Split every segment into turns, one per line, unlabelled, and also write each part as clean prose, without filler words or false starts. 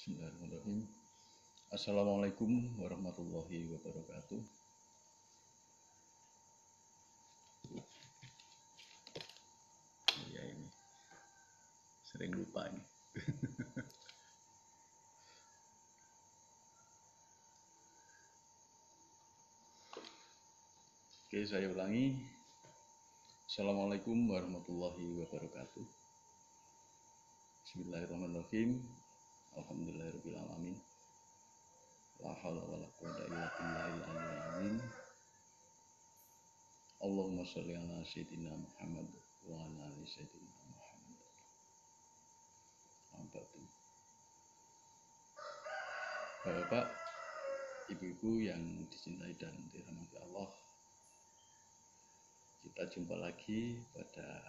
Bismillahirrahmanirrahim. Assalamualaikum warahmatullahi wabarakatuh. Ya ini sering lupa ini. Oke, saya ulangi. Assalamualaikum warahmatullahi wabarakatuh. Bismillahirrahmanirrahim. Alhamdulillahirabbil alamin. La haula wala quwwata illa billahil aliyyil azim. Allahumma shalli ala sayyidina Muhammad wa ala ali sayyidina Muhammad. Bapak, ibu-ibu yang dicintai dan dirahmati Allah, kita jumpa lagi pada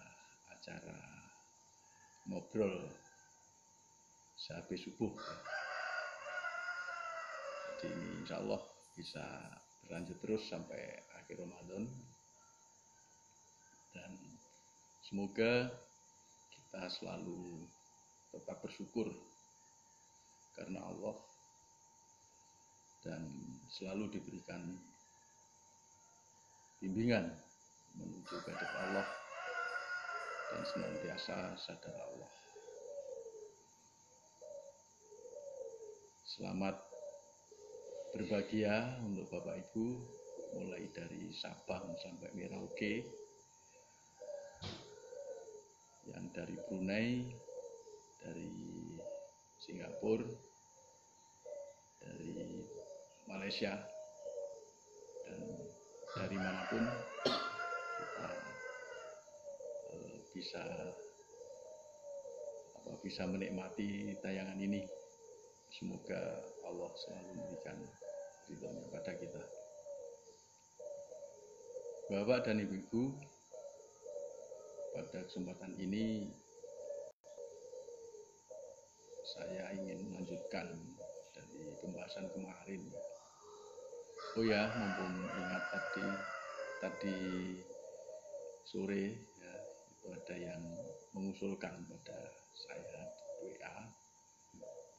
acara ngobrol sehabis subuh. Jadi ini insya Allah bisa berlanjut terus sampai akhir Ramadan, dan semoga kita selalu tetap bersyukur karena Allah dan selalu diberikan bimbingan menuju kehendak Allah dan senantiasa sadar Allah. Selamat berbahagia untuk Bapak Ibu, mulai dari Sabang sampai Merauke, yang dari Brunei, dari Singapura, dari Malaysia, dan dari manapun kita bisa menikmati tayangan ini. Semoga Allah selalu memberikan ridhonya pada kita. Bapak dan Ibu-ibu, pada kesempatan ini saya ingin melanjutkan dari pembahasan kemarin. Oh ya, mumpung ingat tadi sore ya, itu ada yang mengusulkan pada saya WA,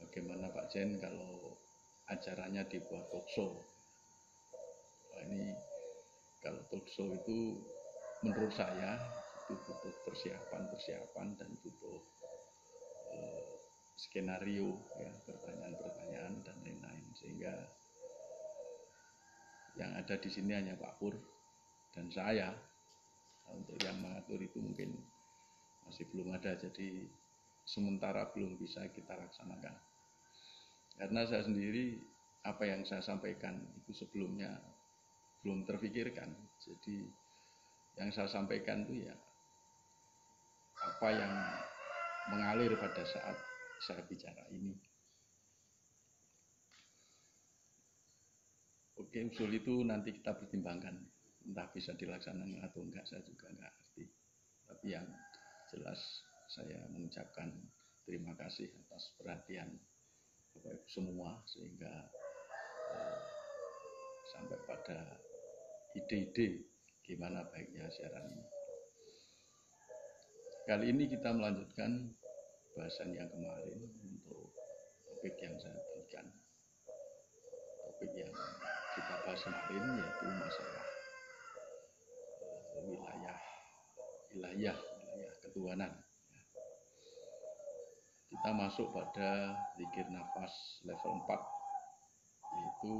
bagaimana Pak Jen kalau acaranya dibuat talkshow. Nah, ini kalau talkshow itu menurut saya itu butuh persiapan dan butuh skenario ya, pertanyaan-pertanyaan dan lain-lain, sehingga yang ada di sini hanya Pak Pur dan saya. Untuk yang mengatur itu mungkin masih belum ada, jadi sementara belum bisa kita laksanakan. Karena saya sendiri apa yang saya sampaikan itu sebelumnya belum terpikirkan. Jadi yang saya sampaikan itu ya apa yang mengalir pada saat saya bicara ini. Oke, usul itu nanti kita pertimbangkan, entah bisa dilaksanakan atau enggak, saya juga enggak ngerti. Tapi yang jelas saya mengucapkan terima kasih atas perhatian Bapak Ibu semua, sehingga sampai pada ide-ide gimana baiknya siaran ini. Kali ini kita melanjutkan bahasan yang kemarin untuk topik yang saya berikan. Topik yang kita bahas kemarin yaitu masalah wilayah ketuhanan. Kita masuk pada zikir nafas level 4, yaitu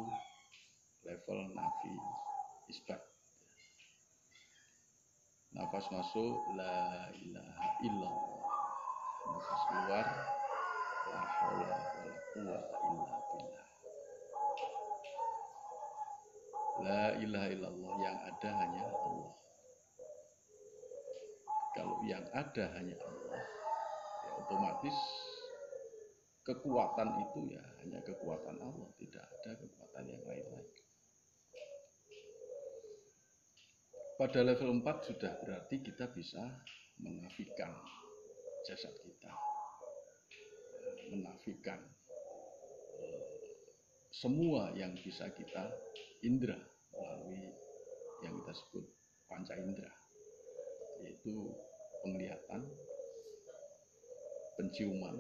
level nafi isbat. Nafas masuk la ilaha illallah, nafas keluar la haula wala quwwata illa billah. La ilaha illallah, yang ada hanya Allah. Kalau yang ada hanya Allah, ya otomatis kekuatan itu ya hanya kekuatan Allah, tidak ada kekuatan yang lain-lain. Pada level 4 sudah berarti kita bisa menafikan jasad kita, menafikan semua yang bisa kita indera melalui yang kita sebut panca indera, yaitu penglihatan, penciuman,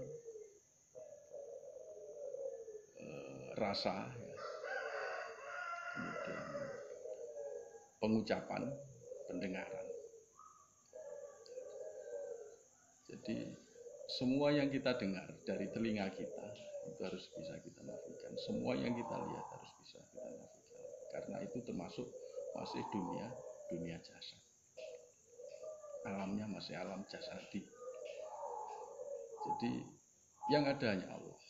rasa, ya. Kemudian pengucapan, pendengaran. Jadi semua yang kita dengar dari telinga kita itu harus bisa kita nafikan. Semua yang kita lihat harus bisa kita nafikan. Karena itu termasuk masih dunia jasad. Alamnya masih alam jasadi. Jadi yang ada hanya Allah.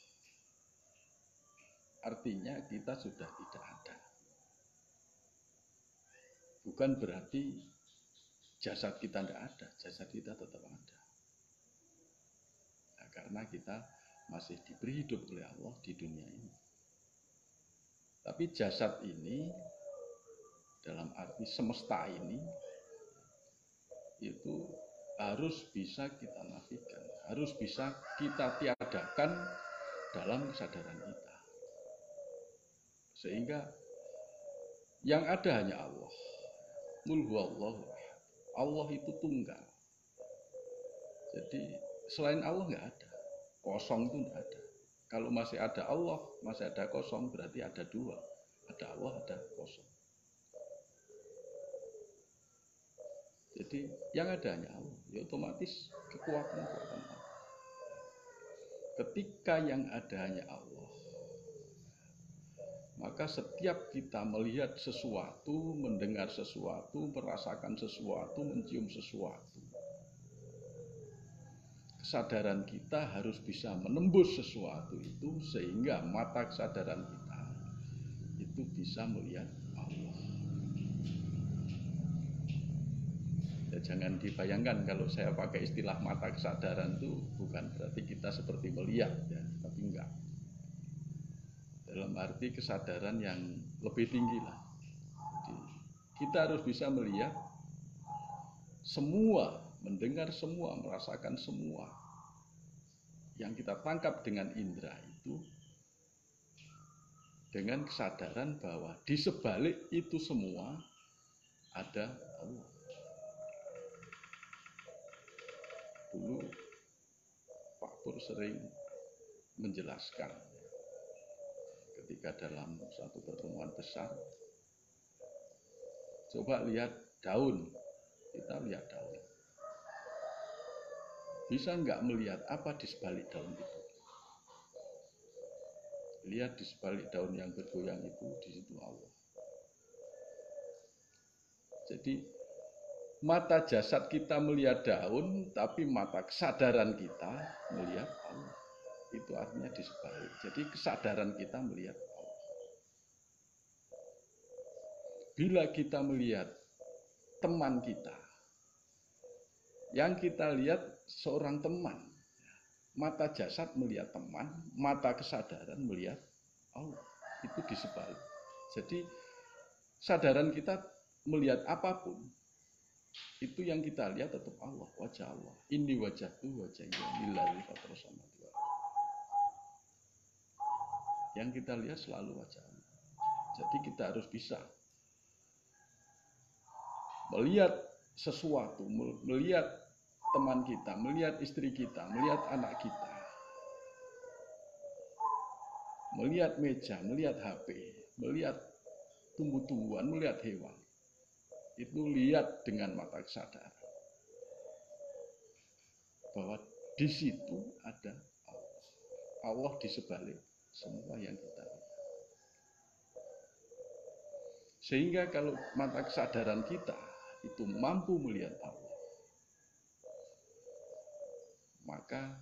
Artinya kita sudah tidak ada. Bukan berarti jasad kita tidak ada, jasad kita tetap ada. Nah, karena kita masih diberi hidup oleh Allah di dunia ini. Tapi jasad ini, dalam arti semesta ini, itu harus bisa kita nafikan, harus bisa kita tiadakan dalam kesadaran kita. Sehingga yang ada hanya Allah. Qul huwallahu ahad. Allah itu tunggal. Jadi selain Allah nggak ada. Kosong itu nggak ada. Kalau masih ada Allah, masih ada kosong, berarti ada dua. Ada Allah, ada kosong. Jadi yang ada hanya Allah. Ya otomatis kekuatan Allah. Ketika yang ada hanya Allah, maka setiap kita melihat sesuatu, mendengar sesuatu, merasakan sesuatu, mencium sesuatu, kesadaran kita harus bisa menembus sesuatu itu sehingga mata kesadaran kita itu bisa melihat Allah. Ya, jangan dibayangkan kalau saya pakai istilah mata kesadaran itu bukan berarti kita seperti melihat, ya, tapi enggak. Dalam arti kesadaran yang lebih tinggi lah. Jadi, kita harus bisa melihat semua, mendengar semua, merasakan semua yang kita tangkap dengan indera itu dengan kesadaran bahwa di sebalik itu semua ada Allah. Dulu Pak Pur sering menjelaskan ketika dalam satu pertemuan besar, coba lihat daun, kita lihat daun. Bisa nggak melihat apa di sebalik daun itu? Lihat di sebalik daun yang bergoyang itu, di situ Allah. Jadi mata jasad kita melihat daun, tapi mata kesadaran kita melihat Allah. Itu artinya di sebalik. Jadi kesadaran kita melihat Allah. Bila kita melihat teman kita, yang kita lihat seorang teman, mata jasad melihat teman, mata kesadaran melihat Allah. Itu di sebalik. Jadi kesadaran kita melihat apapun, itu yang kita lihat tetap Allah, wajah Allah. Inni wajahtu wajahnya lillahi fatrah samawati. Yang kita lihat selalu wajah Allah. Jadi kita harus bisa melihat sesuatu, melihat teman kita, melihat istri kita, melihat anak kita, melihat meja, melihat HP, melihat tumbuh-tumbuhan, melihat hewan. Itu lihat dengan mata kesadaran bahwa di situ ada Allah. Allah di sebalik semua yang kita lihat. Sehingga kalau mata kesadaran kita itu mampu melihat Allah, maka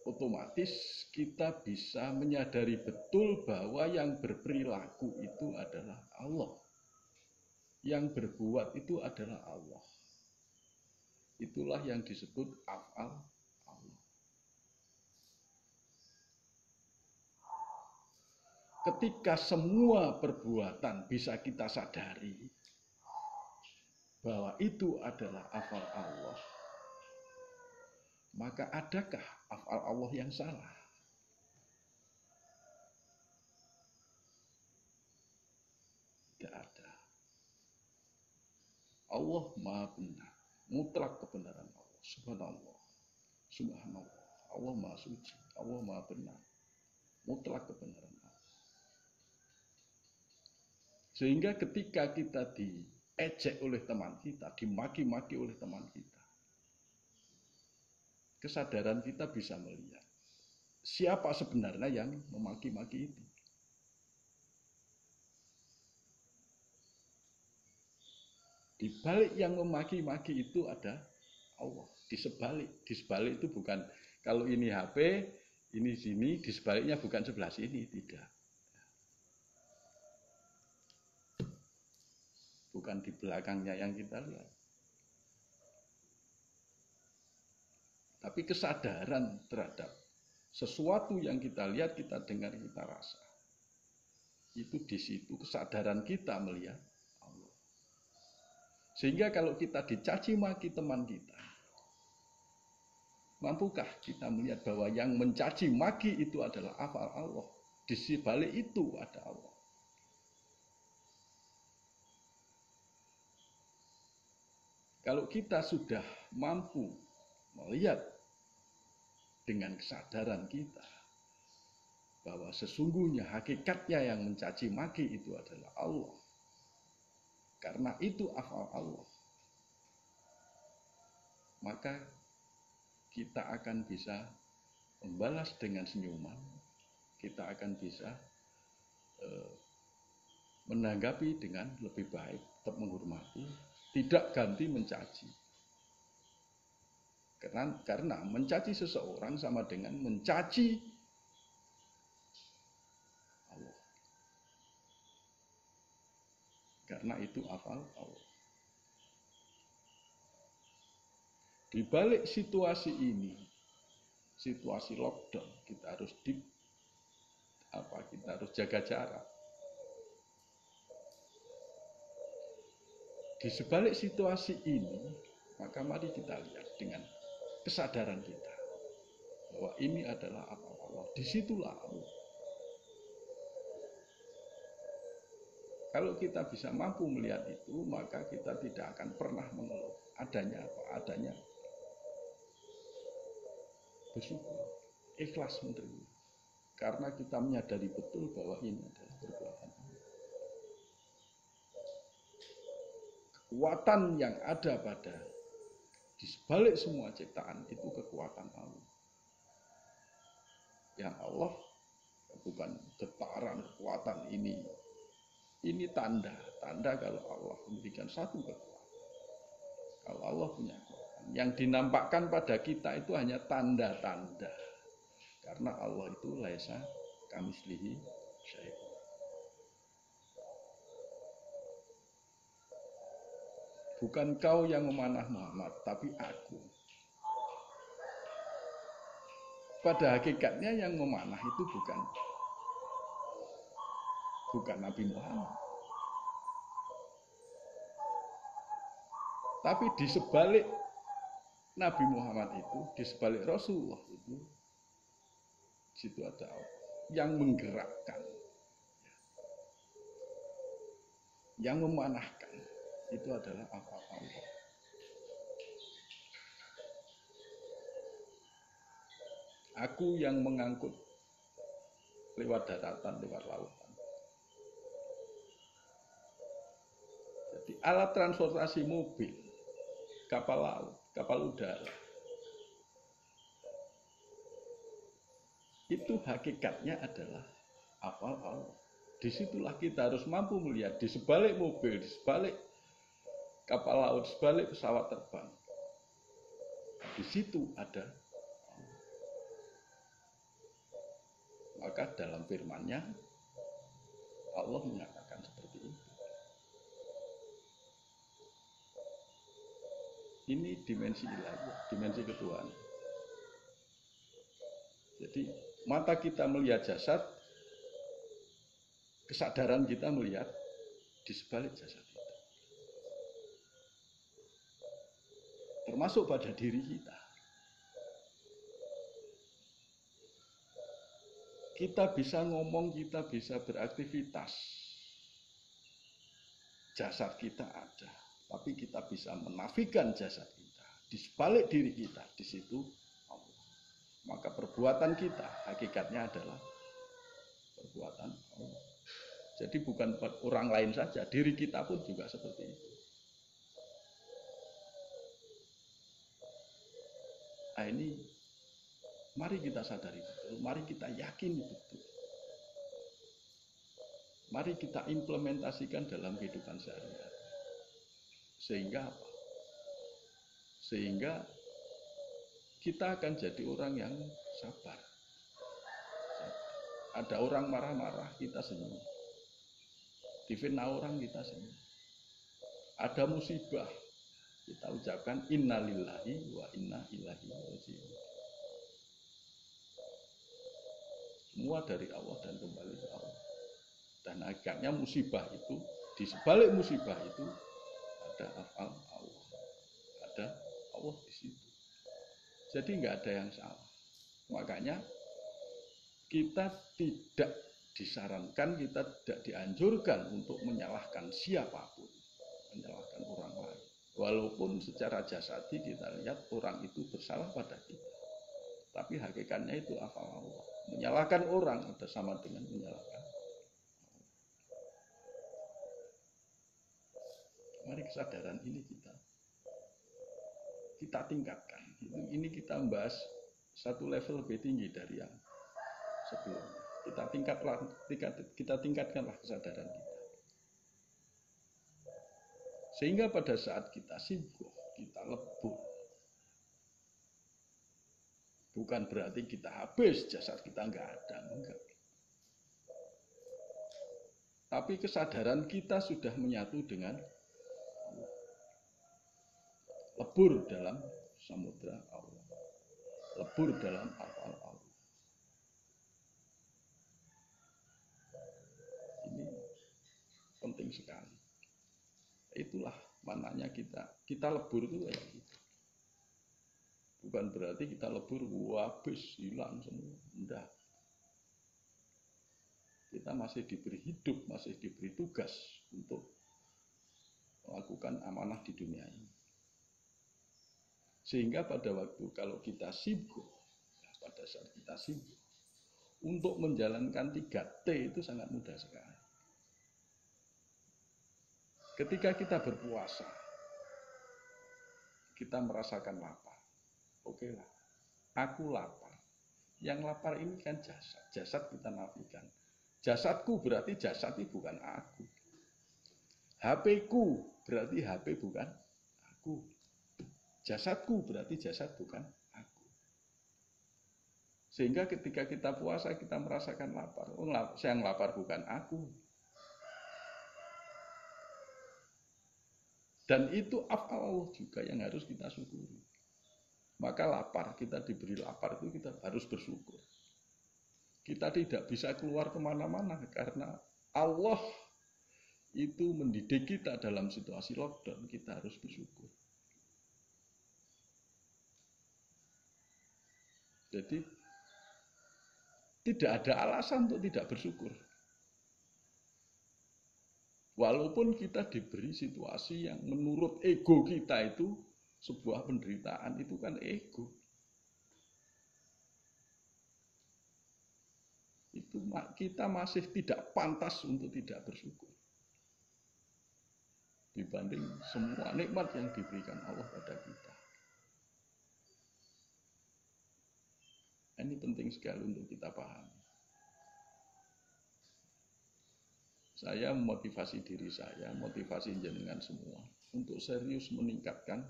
otomatis kita bisa menyadari betul bahwa yang berperilaku itu adalah Allah. Yang berbuat itu adalah Allah. Itulah yang disebut af'al Allah. Ketika semua perbuatan bisa kita sadari bahwa itu adalah af'al Allah, maka adakah af'al Allah yang salah? Tidak ada. Allah Maha Benar, mutlak kebenaran Allah. Subhanallah, Subhanallah. Allah Maha Suci, Allah Maha Benar, mutlak kebenaran Allah. Sehingga ketika kita diejek oleh teman kita, dimaki-maki oleh teman kita, kesadaran kita bisa melihat siapa sebenarnya yang memaki-maki itu. Di balik yang memaki-maki itu ada Allah. Di sebalik itu bukan kalau ini HP, ini sini, di sebaliknya bukan sebelah sini, tidak. Bukan di belakangnya yang kita lihat. Tapi kesadaran terhadap sesuatu yang kita lihat, kita dengar, kita rasa. Itu di situ kesadaran kita melihat Allah. Sehingga kalau kita dicaci maki teman kita, mampukah kita melihat bahwa yang mencaci maki itu adalah afal Allah? Di balik itu ada Allah. Kalau kita sudah mampu melihat dengan kesadaran kita bahwa sesungguhnya hakikatnya yang mencaci maki itu adalah Allah. Karena itu afal Allah. Maka kita akan bisa membalas dengan senyuman. Kita akan bisa menanggapi dengan lebih baik, tetap menghormati, tidak ganti mencaci. Karena mencaci seseorang sama dengan mencaci Allah. Karena itu afal Allah. Di balik situasi ini, situasi lockdown, kita harus jaga jarak. Di sebalik situasi ini, maka mari kita lihat dengan kesadaran kita bahwa ini adalah apa Allah. Disitulah Allah. Kalau kita bisa mampu melihat itu, maka kita tidak akan pernah mengeluh. Adanya apa? Adanya bersyukur, ikhlas menerima. Karena kita menyadari betul bahwa ini adalah perbuatan Allah. Kekuatan yang ada pada di sebalik semua ciptaan itu kekuatan Allah. Yang Allah bukan getaran kekuatan ini. Ini tanda kalau Allah memberikan satu kekuatan. Kalau Allah punya kekuatan. Yang dinampakkan pada kita itu hanya tanda-tanda. Karena Allah itu laisa kamitslihi syai'un. Bukan kau yang memanah Muhammad, tapi aku. Pada hakikatnya yang memanah itu bukan Nabi Muhammad. Tapi di sebalik Nabi Muhammad itu, di sebalik Rasulullah itu, di situ ada Allah yang menggerakkan, yang memanahkan. Itu adalah apa Allah. Aku yang mengangkut lewat daratan, lewat lautan. Jadi alat transportasi mobil, kapal laut, kapal udara, itu hakikatnya adalah afal Allah. Disitulah kita harus mampu melihat di sebalik mobil, di sebalik kapal laut, sebalik pesawat terbang. Di situ ada Allah. Maka dalam firman-Nya Allah mengatakan seperti itu. Ini dimensi ilahiyah, dimensi ketuhanan. Jadi mata kita melihat jasad, kesadaran kita melihat di sebalik jasad itu. Termasuk pada diri kita. Kita bisa ngomong, kita bisa beraktivitas. Jasad kita ada, tapi kita bisa menafikan jasad kita. Di sebalik diri kita, di situ Allah. Maka perbuatan kita hakikatnya adalah perbuatan Allah. Jadi bukan orang lain saja, diri kita pun juga seperti itu. Nah ini, mari kita sadari betul, mari kita yakin betul. Mari kita implementasikan dalam kehidupan sehari-hari. Sehingga apa? Sehingga kita akan jadi orang yang sabar. Ada orang marah-marah, kita senyum. Difitnah orang, kita senyum. Ada musibah, kita ucapkan innalillahi wa inna ilaihi raji'un. Semua dari Allah dan kembali ke Allah. Dan akhirnya musibah itu, di sebalik musibah itu ada afal Allah. Ada Allah di situ. Jadi nggak ada yang salah. Makanya kita tidak disarankan, kita tidak dianjurkan untuk menyalahkan siapapun, menyalahkan orang lain. Walaupun secara jasadi kita lihat orang itu bersalah pada kita, tapi hakikatnya itu afal Allah. Menyalahkan orang ada sama dengan menyalahkan. Mari kesadaran ini kita tingkatkan. Ini kita membahas satu level lebih tinggi dari yang sebelumnya. Kita tingkatkanlah kesadaran kita. Sehingga pada saat kita sibuk, kita lebur. Bukan berarti kita habis, jasad kita enggak ada, enggak. Tapi kesadaran kita sudah menyatu dengan Allah. Lebur dalam samudra Allah. Lebur dalam afal Allah. Ini penting sekali. Itulah mananya kita lebur itu kayak gitu. Bukan berarti kita lebur habis hilang semua. Enggak. Kita masih diberi hidup, masih diberi tugas untuk melakukan amanah di dunia ini. Sehingga pada waktu kalau kita sibuk, pada saat kita sibuk, untuk menjalankan 3T itu sangat mudah sekali. Ketika kita berpuasa, kita merasakan lapar. Oke lah, aku lapar. Yang lapar ini kan jasad. Jasad kita nafikan. Jasadku berarti jasad itu bukan aku. HP-ku berarti HP bukan aku. Jasadku berarti jasad bukan aku. Sehingga ketika kita puasa kita merasakan lapar. Oh, yang lapar bukan aku. Dan itu afal Allah juga yang harus kita syukuri. Maka lapar, kita diberi lapar itu kita harus bersyukur. Kita tidak bisa keluar kemana-mana karena Allah itu mendidik kita dalam situasi lockdown. Kita harus bersyukur. Jadi tidak ada alasan untuk tidak bersyukur. Walaupun kita diberi situasi yang menurut ego kita itu sebuah penderitaan, itu kan ego. Itu kita masih tidak pantas untuk tidak bersyukur. Dibanding semua nikmat yang diberikan Allah pada kita. Ini penting sekali untuk kita pahami. Saya memotivasi diri saya, motivasi jenengan semua untuk serius meningkatkan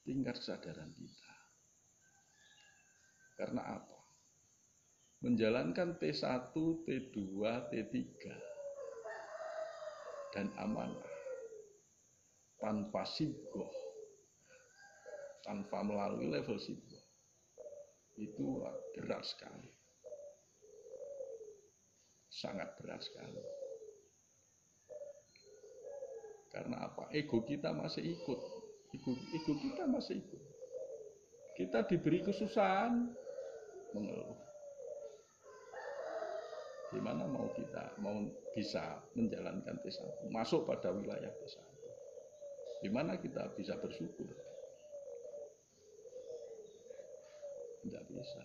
tingkat kesadaran kita. Karena apa? Menjalankan T1, T2, T3 dan amanah tanpa sigoh, tanpa melalui level sigoh, itu berat sekali. Sangat berat sekali. Karena apa? Ego kita masih ikut. Ego kita masih ikut. Kita diberi kesusahan, mengeluh. Gimana mau kita bisa menjalankan T1, masuk pada wilayah T1? Gimana kita bisa bersyukur? Tidak bisa.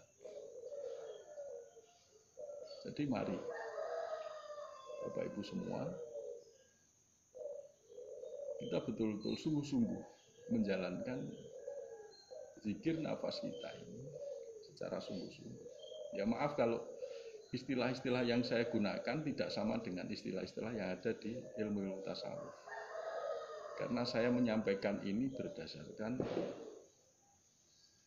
Jadi mari Bapak Ibu semua, kita betul-betul sungguh-sungguh menjalankan zikir nafas kita ini secara sungguh-sungguh. Ya maaf kalau istilah-istilah yang saya gunakan tidak sama dengan istilah-istilah yang ada di ilmu tasawuf. Karena saya menyampaikan ini berdasarkan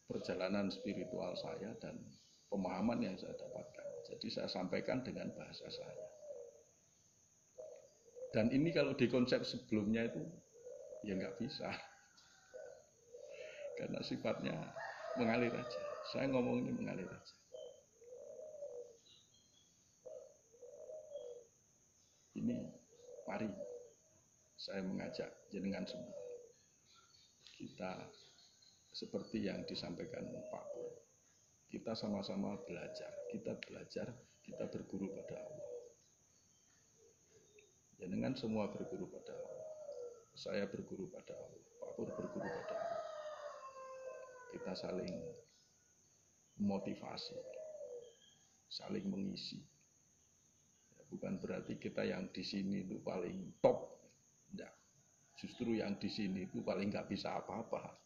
perjalanan spiritual saya dan pemahaman yang saya dapatkan. Jadi saya sampaikan dengan bahasa saya. Dan ini kalau di konsep sebelumnya itu ya nggak bisa. Karena sifatnya mengalir aja. Saya ngomong ini mengalir aja. Ini mari saya mengajak jenengan semua. Kita seperti yang disampaikan Pak Pur. Kita sama-sama belajar. Kita belajar, kita berguru pada Allah. Jenengan semua berguru pada Allah. Saya berguru pada Allah. Pak Pur berguru pada Allah. Kita saling motivasi, saling mengisi. Bukan berarti kita yang di sini itu paling top, enggak. Justru yang di sini itu paling nggak bisa apa-apa.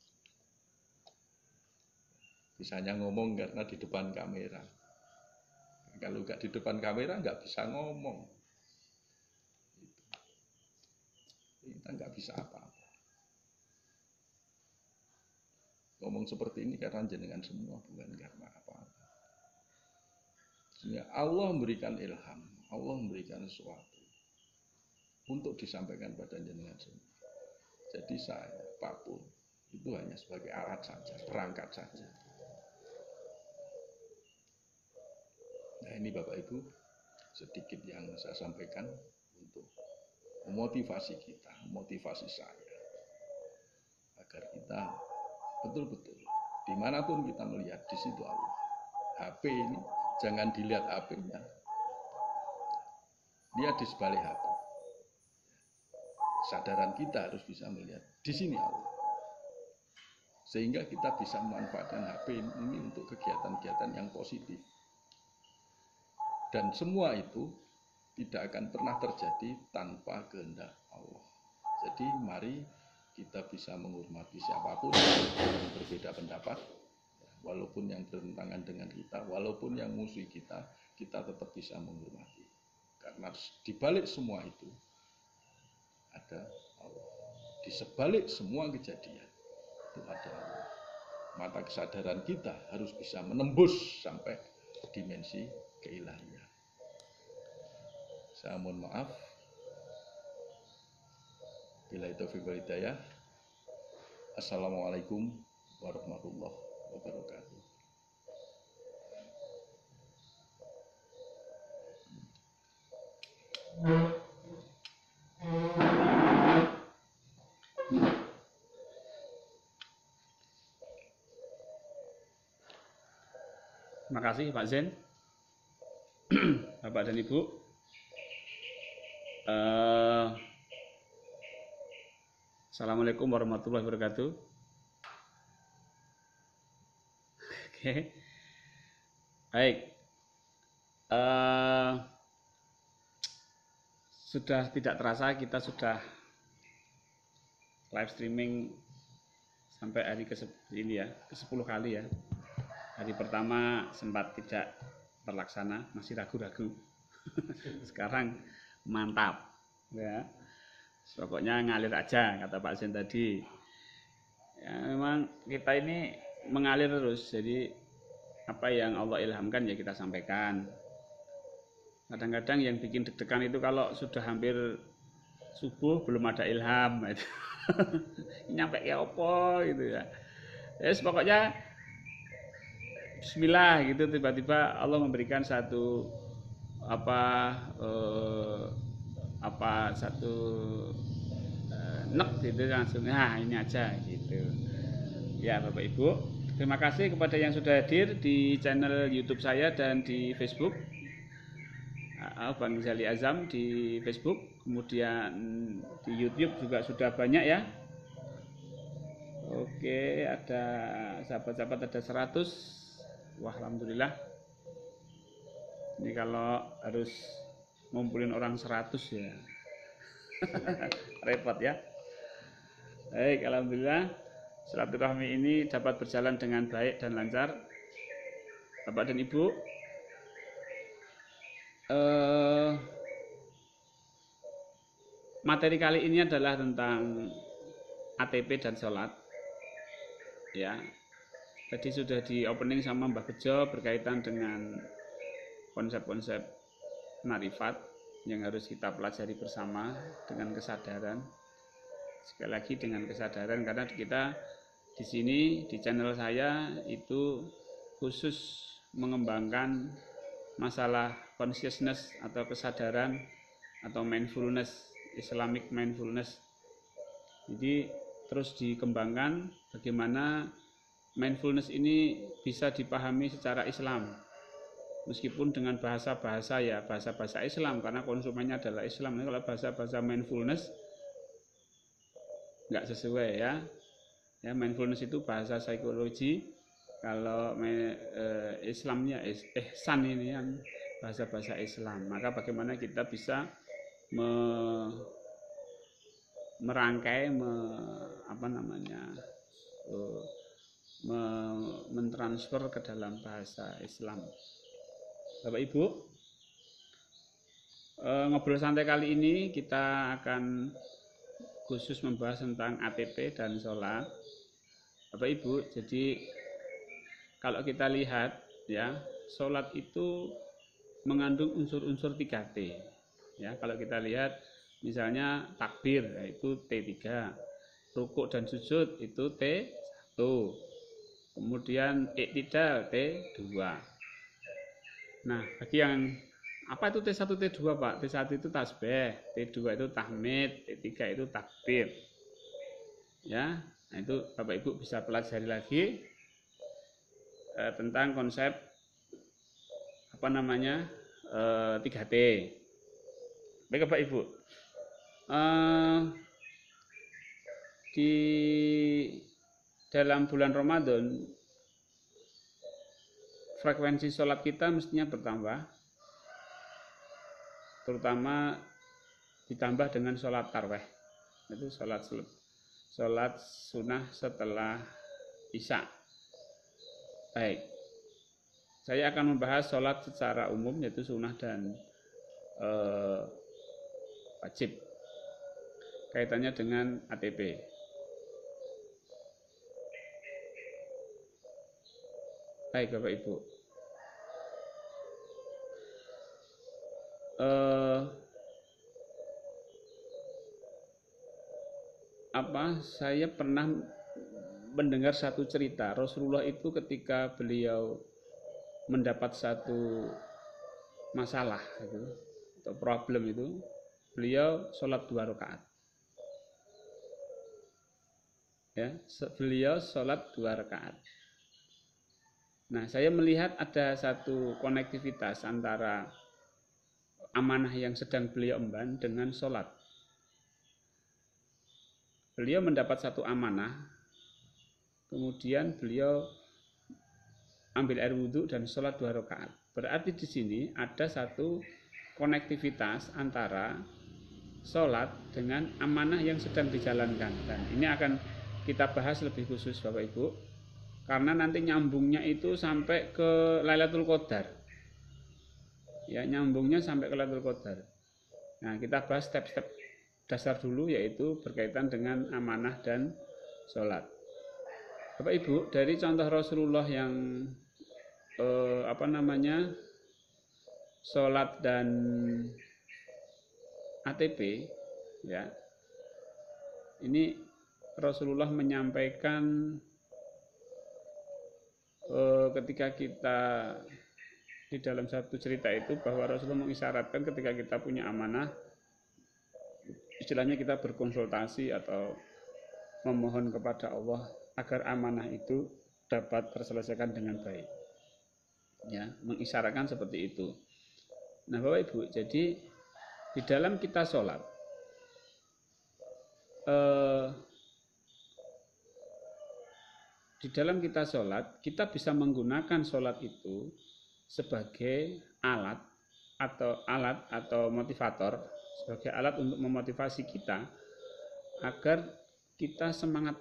Bisanya ngomong karena di depan kamera. Kalau nggak di depan kamera nggak bisa ngomong. Kita nggak bisa apa-apa. Ngomong seperti ini karena jenengan semua, bukan karena apa-apa. Sehingga Allah memberikan ilham, Allah memberikan sesuatu untuk disampaikan pada jenengan semua. Jadi saya, Pak Pur, itu hanya sebagai alat saja, perangkat saja. Nah ini Bapak Ibu, sedikit yang saya sampaikan untuk memotivasi kita, memotivasi saya, agar kita betul-betul dimanapun kita melihat di situ Allah. HP ini jangan dilihat HP-nya, dia di sebalik HP. Kesadaran kita harus bisa melihat di sini Allah, sehingga kita bisa memanfaatkan HP ini untuk kegiatan-kegiatan yang positif. Dan semua itu tidak akan pernah terjadi tanpa kehendak Allah. Jadi mari kita bisa menghormati siapapun yang berbeda pendapat, walaupun yang bertentangan dengan kita, walaupun yang musuh kita, kita tetap bisa menghormati. Karena di balik semua itu ada Allah. Di sebalik semua kejadian itu ada Allah. Mata kesadaran kita harus bisa menembus sampai dimensi keilahian. Saya mohon maaf. Bila taufiq wal hidayah. Assalamualaikum warahmatullahi wabarakatuh.
Terima kasih Pak Zen, Bapak dan Ibu. Assalamualaikum warahmatullahi wabarakatuh. Oke, baik. Sudah tidak terasa kita sudah live streaming sampai hari ke-10 kali ya. Hari pertama sempat tidak terlaksana, masih ragu-ragu. Sekarang mantap, ya. Pokoknya ngalir aja, kata Pak Zen tadi. Ya, memang kita ini mengalir terus. Jadi apa yang Allah ilhamkan ya kita sampaikan. Kadang-kadang yang bikin deg-degan itu kalau sudah hampir subuh belum ada ilham. Nyampe kayak apa gitu ya. Yes, pokoknya bismillah gitu, tiba-tiba Allah memberikan satu satu nek gitu langsung, nah ini aja gitu ya. Bapak Ibu, terima kasih kepada yang sudah hadir di channel YouTube saya dan di Facebook, Bang Rizali Azam di Facebook, kemudian di YouTube juga sudah banyak ya. Oke, ada sahabat-sahabat ada 100. Wah, alhamdulillah. Ini kalau harus ngumpulin orang 100 ya. Repot ya. Baik, alhamdulillah silaturahmi ini dapat berjalan dengan baik dan lancar. Bapak dan Ibu, materi kali ini adalah tentang ATP dan sholat. Ya, tadi sudah di opening sama Mbah Bejo berkaitan dengan konsep-konsep marifat yang harus kita pelajari bersama dengan kesadaran. Sekali lagi dengan kesadaran, karena kita di sini di channel saya itu khusus mengembangkan masalah consciousness atau kesadaran atau mindfulness, Islamic mindfulness. Jadi terus dikembangkan bagaimana mindfulness ini bisa dipahami secara Islam, meskipun dengan bahasa-bahasa ya bahasa-bahasa Islam, karena konsumennya adalah Islam. Kalau bahasa-bahasa mindfulness nggak sesuai ya. Ya, mindfulness itu bahasa psikologi. Kalau Islamnya ihsan ini yang bahasa-bahasa Islam. Maka bagaimana kita bisa merangkai, mentransfer ke dalam bahasa Islam. Bapak Ibu, ngobrol santai kali ini kita akan khusus membahas tentang ATP dan sholat. Bapak Ibu, jadi kalau kita lihat ya, sholat itu mengandung unsur-unsur 3T. Ya, kalau kita lihat misalnya takbir yaitu T3, rukuk dan sujud itu T1, kemudian iktidal T2. Nah, bagi yang apa itu T1 T2 Pak? T1 itu tasbih, T2 itu tahmid, T3 itu takbir. Ya, nah itu Bapak Ibu bisa pelajari lagi tentang konsep 3T. Baik Bapak Ibu, di dalam bulan Ramadan frekuensi sholat kita mestinya bertambah, terutama ditambah dengan sholat tarawih, itu sholat sunnah setelah Isya. Baik, saya akan membahas sholat secara umum, yaitu sunnah dan wajib, kaitannya dengan ATP. Baik Bapak Ibu, saya pernah mendengar satu cerita Rasulullah itu ketika beliau mendapat satu masalah itu atau problem itu, beliau sholat 2 rakaat. Ya, beliau sholat 2 rakaat. Nah, saya melihat ada satu konektivitas antara amanah yang sedang beliau emban dengan sholat. Beliau mendapat satu amanah, kemudian beliau ambil air wudhu dan sholat 2 rakaat. Berarti di sini ada satu konektivitas antara sholat dengan amanah yang sedang dijalankan. Dan ini akan kita bahas lebih khusus Bapak Ibu, karena nanti nyambungnya itu sampai ke Lailatul Qadar. Ya, nyambungnya sampai ke Lailatul Qadar. Nah, kita bahas step-step dasar dulu, yaitu berkaitan dengan amanah dan sholat. Bapak Ibu, dari contoh Rasulullah yang sholat dan ATP, ya, ini Rasulullah menyampaikan ketika kita di dalam satu cerita itu, bahwa Rasulullah mengisyaratkan ketika kita punya amanah, istilahnya kita berkonsultasi atau memohon kepada Allah agar amanah itu dapat terselesaikan dengan baik. Ya, mengisyaratkan seperti itu. Nah, Bapak Ibu, jadi di dalam kita sholat, kita bisa menggunakan sholat itu sebagai alat atau alat atau motivator, sebagai alat untuk memotivasi kita agar kita semangat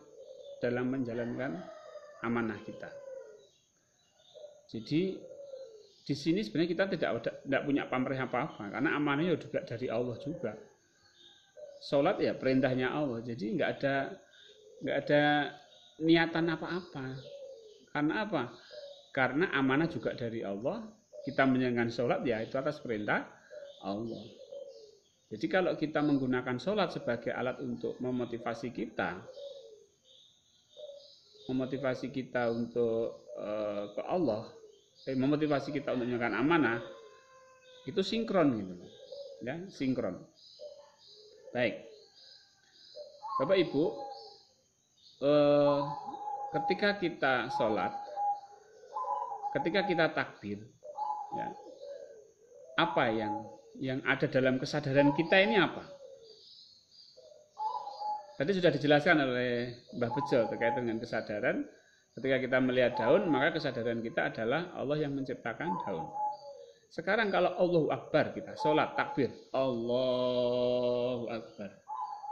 dalam menjalankan amanah kita. Jadi di sini sebenarnya kita tidak punya pamrih apa-apa, karena amanahnya juga dari Allah juga. Sholat ya perintahnya Allah, jadi nggak ada niatan apa-apa. Karena apa? Karena amanah juga dari Allah. Kita menjalankan sholat ya itu atas perintah Allah. Jadi kalau kita menggunakan sholat sebagai alat untuk memotivasi kita untuk ke Allah, memotivasi kita untuk menjalankan amanah, itu sinkron gitu, ya sinkron. Baik, Bapak Ibu, ketika kita sholat, ketika kita takbir, ya, apa yang ada dalam kesadaran kita ini apa? Tadi sudah dijelaskan oleh Mbah Bejo terkait dengan kesadaran. Ketika kita melihat daun, maka kesadaran kita adalah Allah yang menciptakan daun. Sekarang kalau Allahu Akbar kita, sholat, takbir, Allahu Akbar.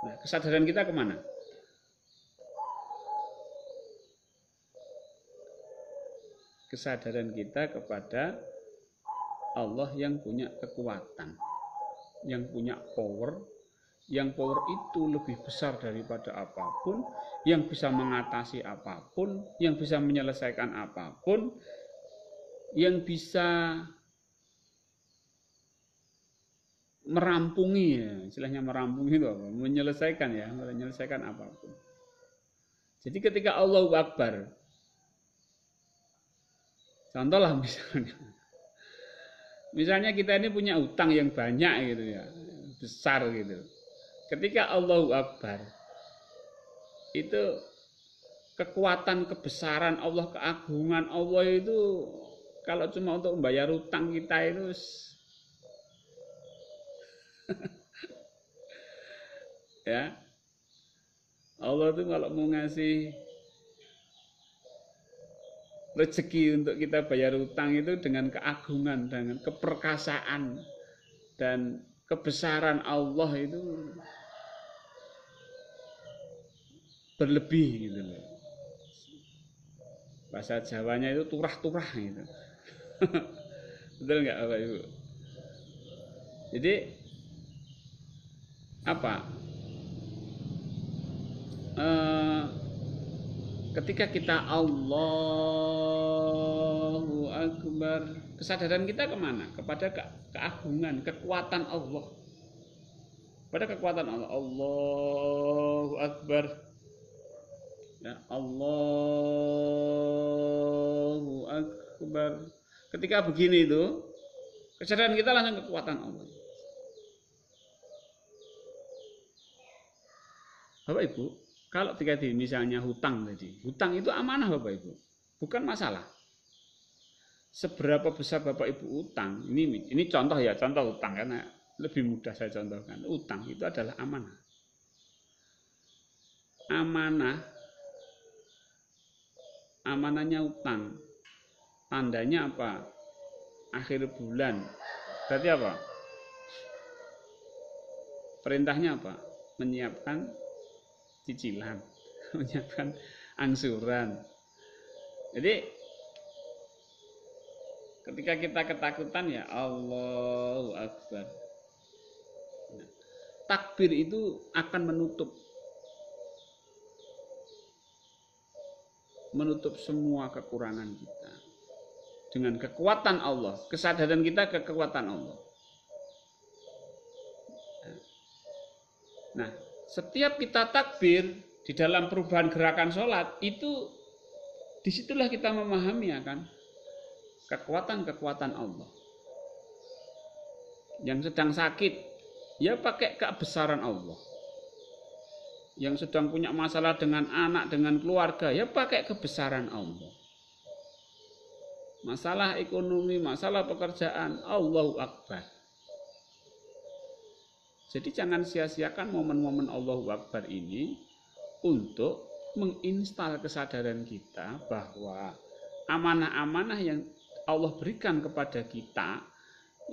Nah, kesadaran kita kemana? Kesadaran kita kepada Allah yang punya kekuatan, yang punya power, yang power itu lebih besar daripada apapun, yang bisa mengatasi apapun, yang bisa menyelesaikan apapun, yang bisa merampungi, ya, istilahnya merampungi itu apa? Menyelesaikan apapun. Jadi ketika Allahu Akbar, contohlah misalnya kita ini punya utang yang banyak gitu ya, besar gitu. Ketika Allahu Akbar, itu kekuatan kebesaran Allah, keagungan Allah itu kalau cuma untuk membayar utang kita itu ya, Allah itu kalau mau ngasih rezeki untuk kita bayar utang itu dengan keagungan, dengan keperkasaan dan kebesaran Allah itu berlebih gitu loh. Bahasa Jawanya itu turah-turah gitu. Betul nggak Bapak Ibu? Jadi apa? Ketika kita Allahu Akbar, kesadaran kita kemana? Kepada keagungan, kekuatan Allah. Pada kekuatan Allah. Allahu Akbar. Ya, Allahu Akbar. Ketika begini itu, kesadaran kita langsung kekuatan Allah. Bapak Ibu, kalau dikatakan misalnya hutang tadi, hutang itu amanah Bapak Ibu, bukan masalah. Seberapa besar Bapak Ibu utang, ini contoh ya, contoh utang karena lebih mudah saya contohkan. Utang itu adalah amanah. Amanahnya utang. Tandanya apa? Akhir bulan. Berarti apa? Perintahnya apa? Menyiapkan cicilan, menyiapkan angsuran. Jadi ketika kita ketakutan ya Allahu Akbar. Nah, takbir itu akan menutup semua kekurangan kita dengan kekuatan Allah, kesadaran kita ke kekuatan Allah. Nah, setiap kita takbir di dalam perubahan gerakan sholat itu, disitulah kita memahami akan kekuatan Allah. Yang sedang sakit, ya pakai kebesaran Allah. Yang sedang punya masalah dengan anak, dengan keluarga, ya pakai kebesaran Allah. Masalah ekonomi, masalah pekerjaan, Allahu Akbar. Jadi jangan sia-siakan momen-momen Allahu Akbar ini untuk menginstal kesadaran kita bahwa amanah-amanah yang Allah berikan kepada kita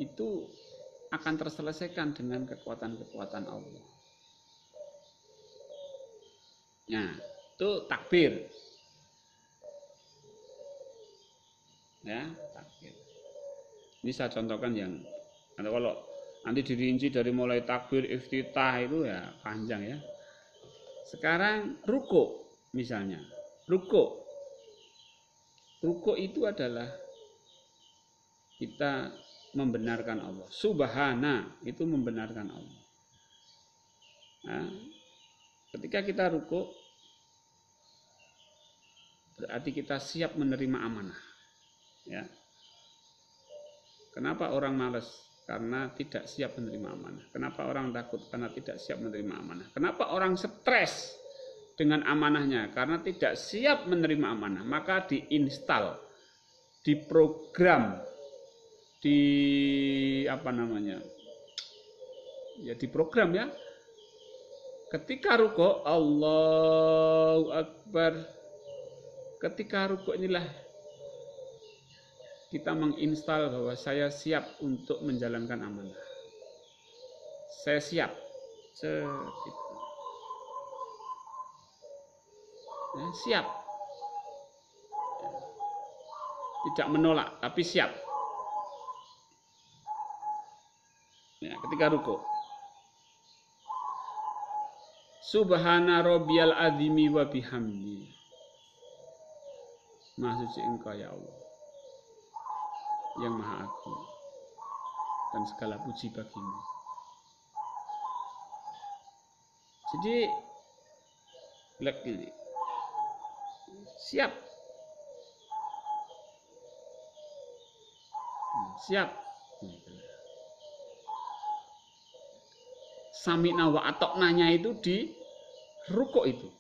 itu akan terselesaikan dengan kekuatan-kekuatan Allah. Nah, itu takbir. Ya, takbir. Ini saya contohkan yang kalau nanti dirinci dari mulai takbir, iftitah itu ya panjang ya. Sekarang ruku misalnya. Ruku itu adalah kita membenarkan Allah. Subhana itu membenarkan Allah. Nah, ketika kita ruku berarti kita siap menerima amanah. Ya. Kenapa orang malas? Karena tidak siap menerima amanah. Kenapa orang takut? Karena tidak siap menerima amanah. Kenapa orang stres dengan amanahnya? Karena tidak siap menerima amanah. Maka diinstal, diprogram, diprogram ya. Ketika ruku, Allahu Akbar. Ketika ruku inilah kita menginstal bahwa saya siap untuk menjalankan amanah. Saya siap. Siap. Tidak menolak, tapi siap. Ya, ketika ruku. Subhana rabbiyal azimi wa bihamdi. Maha suci Engkau ya Allah, yang maha agung, dan segala puji bagimu. Jadi lihat ini, siap, Sami'na wa atoknanya itu di rukuk itu.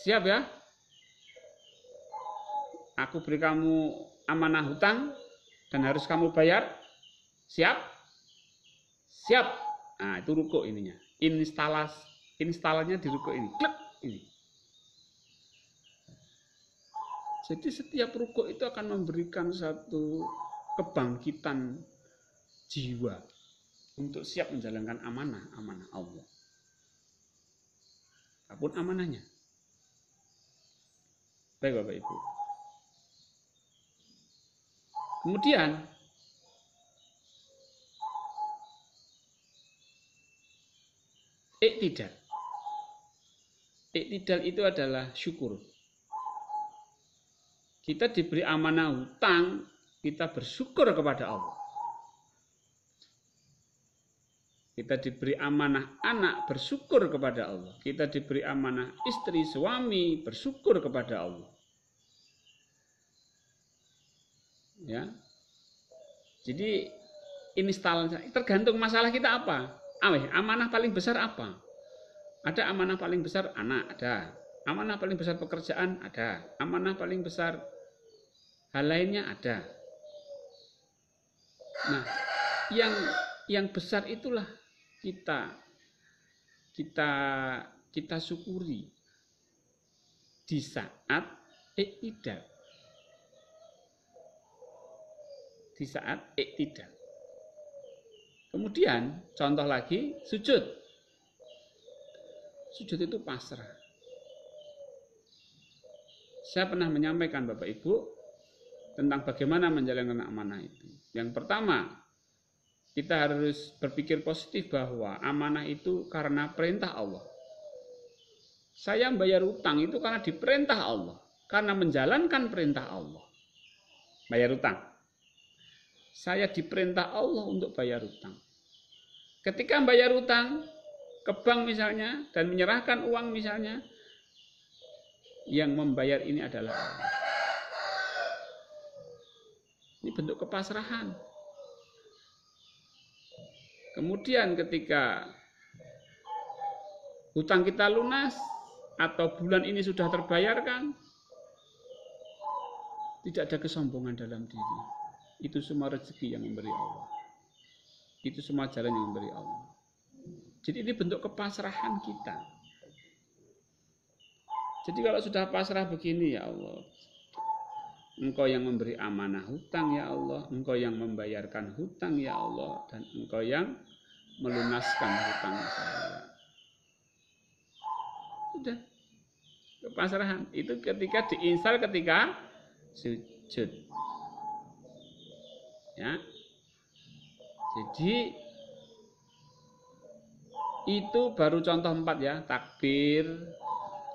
Siap ya? Aku beri kamu amanah hutang dan harus kamu bayar. Siap? Siap. Nah, itu rukuk ininya. Instalnya di rukuk ini. Klik ini. Jadi setiap rukuk itu akan memberikan satu kebangkitan jiwa untuk siap menjalankan amanah Allah. Apapun amanahnya. Baik Bapak Ibu. Kemudian iktidal. Iktidal itu adalah syukur. Kita diberi amanah hutang, kita bersyukur kepada Allah. Kita diberi amanah anak, bersyukur kepada Allah. Kita diberi amanah istri, suami, bersyukur kepada Allah. Ya. Jadi tergantung masalah kita apa. Amanah paling besar apa? Ada amanah paling besar anak, ada. Amanah paling besar pekerjaan, ada. Amanah paling besar hal lainnya, ada. Nah, yang besar itulah kita syukuri di saat iktidal. Di saat iktidal. Kemudian contoh lagi sujud. Sujud itu pasrah. Saya pernah menyampaikan Bapak Ibu tentang bagaimana menjalankan amanah itu. Yang pertama, kita harus berpikir positif bahwa amanah itu karena perintah Allah. Saya membayar utang itu karena diperintah Allah, karena menjalankan perintah Allah. Bayar utang. Saya diperintah Allah untuk bayar utang. Ketika membayar utang ke bank misalnya dan menyerahkan uang misalnya, yang membayar ini adalah Allah. Ini bentuk kepasrahan. Kemudian ketika hutang kita lunas atau bulan ini sudah terbayarkan, tidak ada kesombongan dalam diri. Itu semua rezeki yang memberi Allah. Itu semua jalan yang memberi Allah. Jadi ini bentuk kepasrahan kita. Jadi kalau sudah pasrah begini, ya Allah, Engkau yang memberi amanah hutang ya Allah, Engkau yang membayarkan hutang ya Allah, dan Engkau yang melunaskan hutang saya. Sudah, kepasrahan itu ketika diinstal ketika sujud. Ya. Jadi itu baru contoh 4 ya, takbir,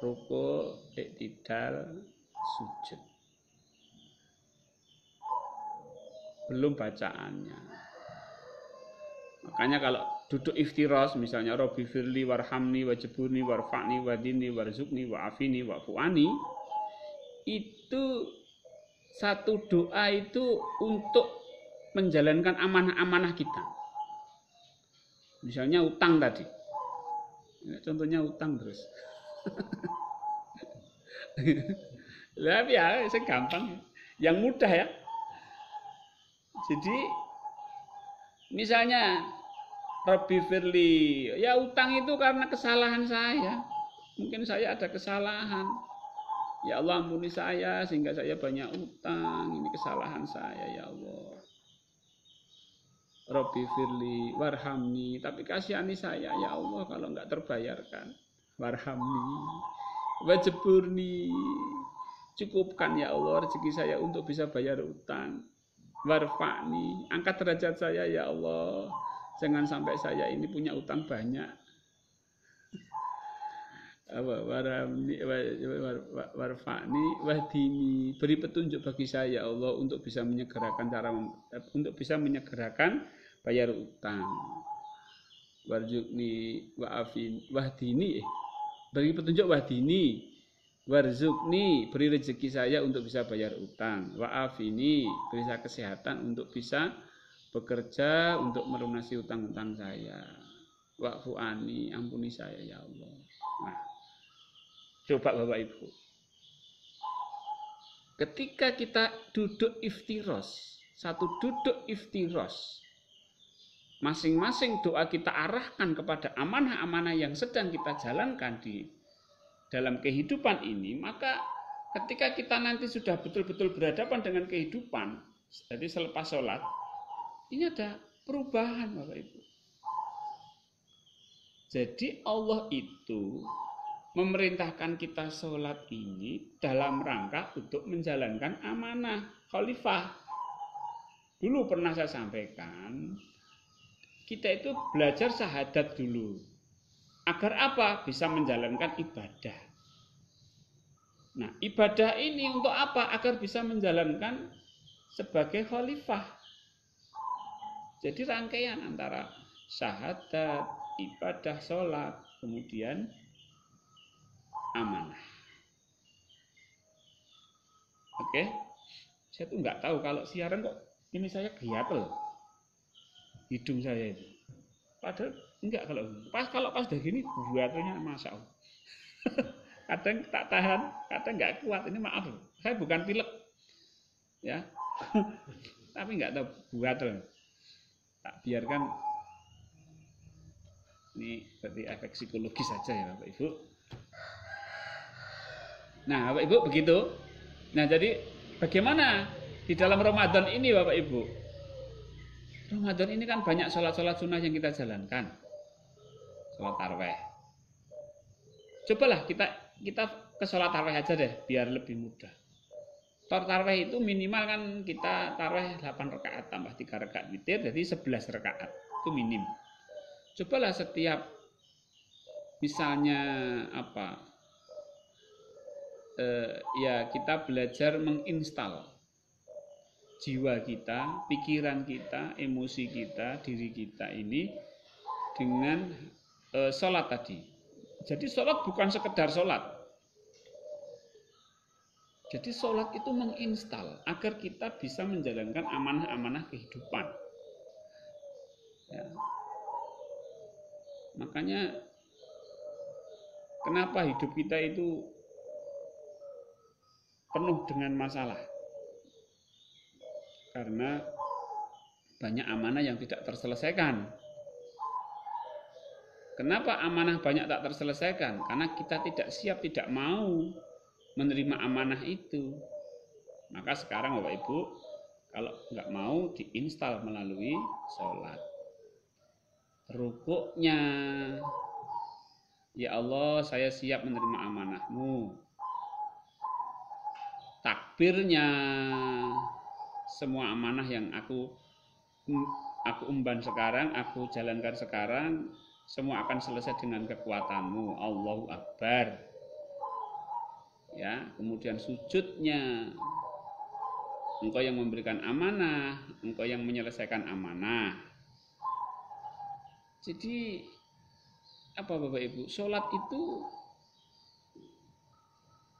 ruku, iktidal, sujud. Belum bacaannya. Makanya kalau duduk iftiros misalnya Rabbi firli warhamni wajburni warfa'ni wadini warzukni wa'afini wa'fu'ani, itu satu doa itu untuk menjalankan amanah-amanah kita. Misalnya utang tadi. Contohnya utang terus. Lah ya, gampang. Yang mudah ya. Jadi misalnya Rabbi firli, ya utang itu karena kesalahan saya. Mungkin saya ada kesalahan. Ya Allah ampuni saya sehingga saya banyak utang. Ini kesalahan saya ya Allah. Rabbi firli warhamni, tapi kasihani saya ya Allah kalau enggak terbayarkan. Warhamni wajburni, cukupkan ya Allah rezeki saya untuk bisa bayar utang. Warfa'ni, angkat derajat saya ya Allah, jangan sampai saya ini punya utang banyak. Warfa'ni wahdini, beri petunjuk bagi saya ya Allah untuk bisa menyegerakan bayar utang. Warzuqni wa'afin wahdini, beri petunjuk wahdini. Warzukni, beri rezeki saya untuk bisa bayar utang. Wa'afini, beri saya kesehatan untuk bisa bekerja untuk melunasi utang-utang saya. Wa'fu'ani, ampuni saya ya Allah. Nah, coba Bapak Ibu. Ketika kita duduk iftiros, satu duduk iftiros, masing-masing doa kita arahkan kepada amanah-amanah yang sedang kita jalankan di dalam kehidupan ini, maka ketika kita nanti sudah betul-betul berhadapan dengan kehidupan, jadi selepas sholat, ini ada perubahan Bapak Ibu. Jadi Allah itu memerintahkan kita sholat ini dalam rangka untuk menjalankan amanah khalifah. Dulu pernah saya sampaikan, kita itu belajar syahadat dulu. Agar apa? Bisa menjalankan ibadah. Nah, ibadah ini untuk apa? Agar bisa menjalankan sebagai khalifah. Jadi rangkaian antara syahadat, ibadah, sholat, kemudian amanah. Oke? Saya tuh nggak tahu kalau siaran kok ini saya gatel hidung saya itu. Padahal enggak, kalau pas udah gini buatnya masa Allah. Kadang tak tahan, kadang enggak kuat. Ini maaf, saya bukan pilek, ya. Tapi enggak tahu buat. Tak biarkan. Ini berarti efek psikologis saja ya Bapak Ibu. Nah Bapak Ibu begitu. Nah jadi bagaimana di dalam Ramadan ini Bapak Ibu? Ramadan ini kan banyak sholat-sholat sunnah yang kita jalankan. Sholat tarawih. Cobalah kita ke sholat tarawih aja deh, biar lebih mudah. Sholat tarawih itu minimal kan kita tarawih 8 rakaat tambah 3 rakaat witir, jadi 11 rakaat. Itu minim. Cobalah setiap misalnya ya kita belajar menginstal jiwa kita, pikiran kita, emosi kita, diri kita ini dengan sholat tadi. Jadi sholat bukan sekedar sholat. Jadi sholat itu menginstal agar kita bisa menjalankan amanah-amanah kehidupan. Ya. Makanya kenapa hidup kita itu penuh dengan masalah? Karena banyak amanah yang tidak terselesaikan. Kenapa amanah banyak tak terselesaikan? Karena kita tidak siap, tidak mau menerima amanah itu. Maka sekarang Bapak Ibu, kalau nggak mau diinstal melalui sholat, rukuknya, ya Allah saya siap menerima amanah-Mu. Takbirnya, semua amanah yang aku emban sekarang, aku jalankan sekarang, semua akan selesai dengan kekuatan-Mu. Allahu Akbar. Ya, kemudian sujudnya, Engkau yang memberikan amanah, Engkau yang menyelesaikan amanah. Jadi apa Bapak Ibu? Sholat itu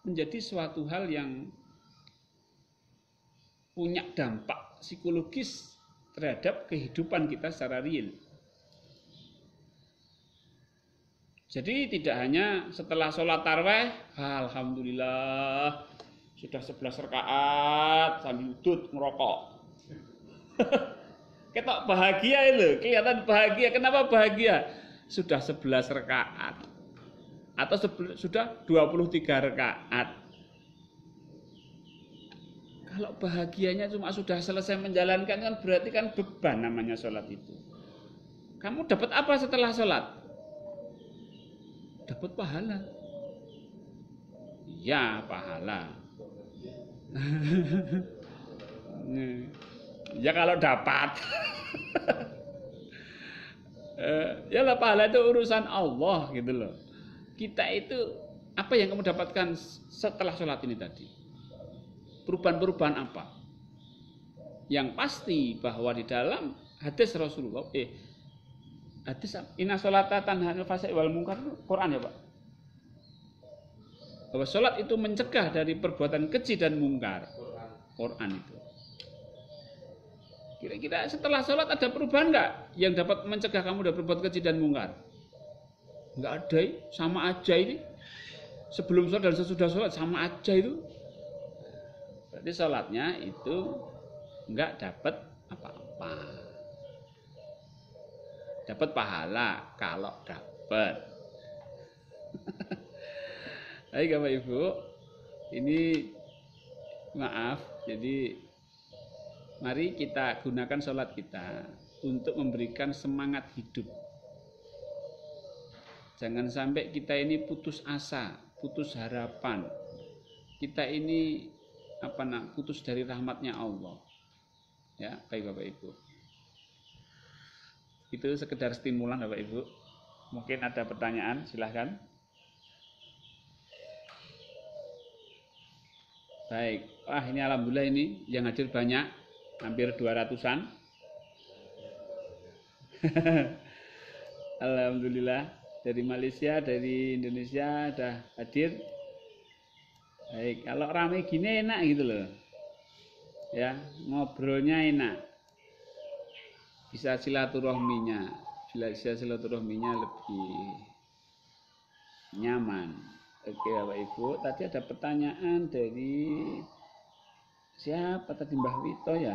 menjadi suatu hal yang punya dampak psikologis terhadap kehidupan kita secara real. Jadi tidak hanya setelah sholat tarawih, alhamdulillah sudah 11 rakaat sambil udut ngerokok. Ketok bahagia itu, kelihatan bahagia. Kenapa bahagia? Sudah 11 rakaat atau sudah 23 rakaat. Kalau bahagianya cuma sudah selesai menjalankan kan berarti kan beban namanya sholat itu. Kamu dapat apa setelah sholat? Dapat pahala. Ya, pahala. Ya kalau dapat. Ya lah, pahala itu urusan Allah gitu loh. Kita itu apa yang kamu dapatkan setelah sholat ini tadi? Perubahan-perubahan apa? Yang pasti bahwa di dalam hadis Rasulullah, hadis inna sholata tanha 'anil fahsya'i wal munkar, Quran ya Pak? Bahwa sholat itu mencegah dari perbuatan keji dan mungkar. Quran itu. Kira-kira setelah sholat ada perubahan nggak yang dapat mencegah kamu dari berbuat keji dan mungkar? Nggak ada, sama aja ini. Sebelum sholat dan sesudah sholat sama aja itu. Berarti sholatnya itu nggak dapat apa-apa. Dapat pahala kalau dapat. Baik Bapak Ibu, ini maaf, jadi mari kita gunakan sholat kita untuk memberikan semangat hidup. Jangan sampai kita ini putus asa, putus harapan. Kita ini putus dari rahmatnya Allah. Ya, baik Bapak Ibu. Itu sekedar stimulan Bapak Ibu. Mungkin ada pertanyaan, silahkan. Baik, ini alhamdulillah ini yang hadir banyak, hampir 200-an. Alhamdulillah, dari Malaysia, dari Indonesia ada hadir. Baik, kalau ramai gini enak gitu loh. Ya, ngobrolnya enak. Bisa silaturahminya lebih nyaman. Oke Bapak Ibu, tadi ada pertanyaan dari siapa tadi, Mbah Wito ya?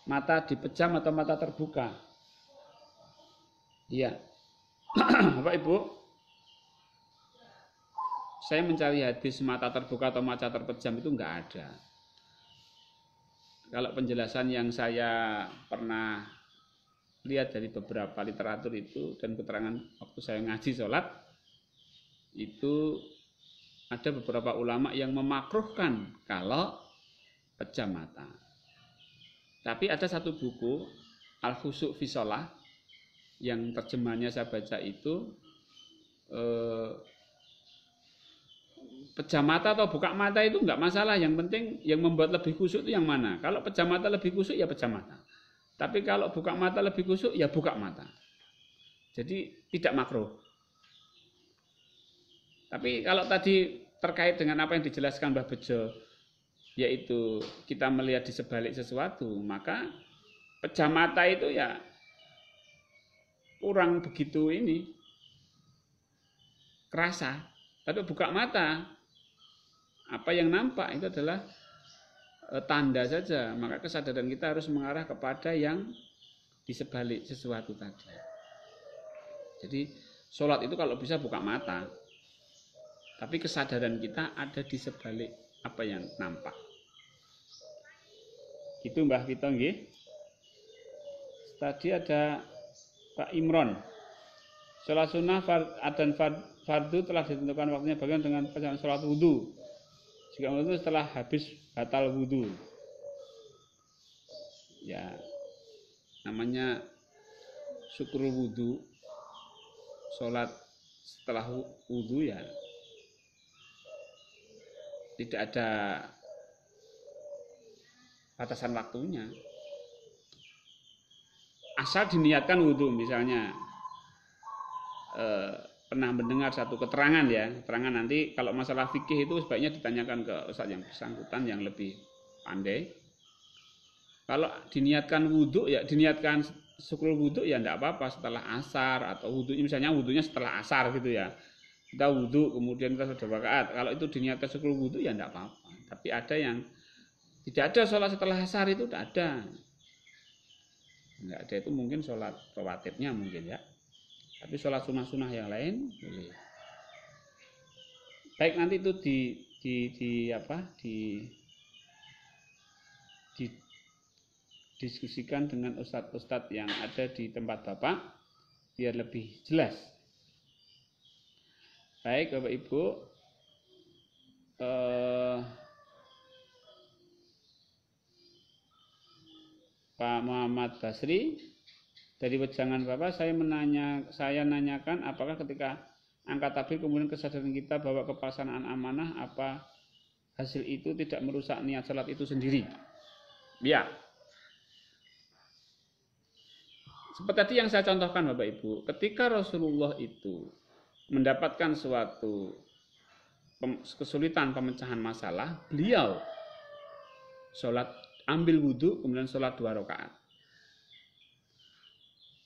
Mata dipejam atau mata terbuka? Iya. Bapak Ibu, saya mencari hadis mata terbuka atau mata terpejam itu enggak ada. Kalau penjelasan yang saya pernah lihat dari beberapa literatur itu dan keterangan waktu saya ngaji sholat, itu ada beberapa ulama yang memakruhkan kalau pejam mata. Tapi ada satu buku Al-Khusyu' fi Shalah yang terjemahannya saya baca itu pejam mata atau buka mata itu enggak masalah, yang penting yang membuat lebih khusyuk itu yang mana. Kalau pejam mata lebih khusyuk ya pejam mata. Tapi kalau buka mata lebih khusyuk ya buka mata. Jadi tidak makruh. Tapi kalau tadi terkait dengan apa yang dijelaskan Mbah Bejo, yaitu kita melihat di sebalik sesuatu, maka pejam mata itu ya kurang begitu kerasa. Tapi buka mata, apa yang nampak itu adalah tanda saja. Maka kesadaran kita harus mengarah kepada yang di sebalik sesuatu tadi. Jadi sholat itu kalau bisa buka mata, tapi kesadaran kita ada di sebalik apa yang nampak. Itu Mbah Vito nggih. Tadi ada Pak Imron. Sholat sunnah dan fardu telah ditentukan waktunya bagian dengan pelaksanaan sholat wudhu. Jika itu setelah habis batal wudhu. Ya, namanya syukur wudhu. Sholat setelah wudhu ya tidak ada batasan waktunya. Asal diniatkan wudhu, misalnya pernah mendengar satu keterangan ya, keterangan nanti kalau masalah fikih itu sebaiknya ditanyakan ke ustadz yang bersangkutan yang lebih pandai. Kalau diniatkan wudhu ya diniatkan syukur wudhu ya enggak apa-apa setelah asar atau wudhu, misalnya wudhunya setelah asar gitu ya. Kita wudhu kemudian kita sudah rakaat. Kalau itu diniatkan syukur wudhu ya enggak apa-apa. Tapi ada yang tidak ada sholat setelah asar itu tidak ada. Enggak ada itu mungkin sholat rawatibnya mungkin ya. Tapi sholat sunah-sunah yang lain boleh. Baik nanti itu didiskusikan dengan ustadz-ustadz yang ada di tempat Bapak biar lebih jelas. Baik Bapak Ibu, Pak Muhammad Basri dari wejangan Bapak, saya nanyakan apakah ketika angkat tabir kemudian kesadaran kita bahwa kepelaksanaan amanah, apa hasil itu tidak merusak niat salat itu sendiri? Ya. Seperti tadi yang saya contohkan Bapak Ibu, ketika Rasulullah itu mendapatkan suatu kesulitan pemecahan masalah, beliau sholat ambil wudhu kemudian sholat 2 rakaat.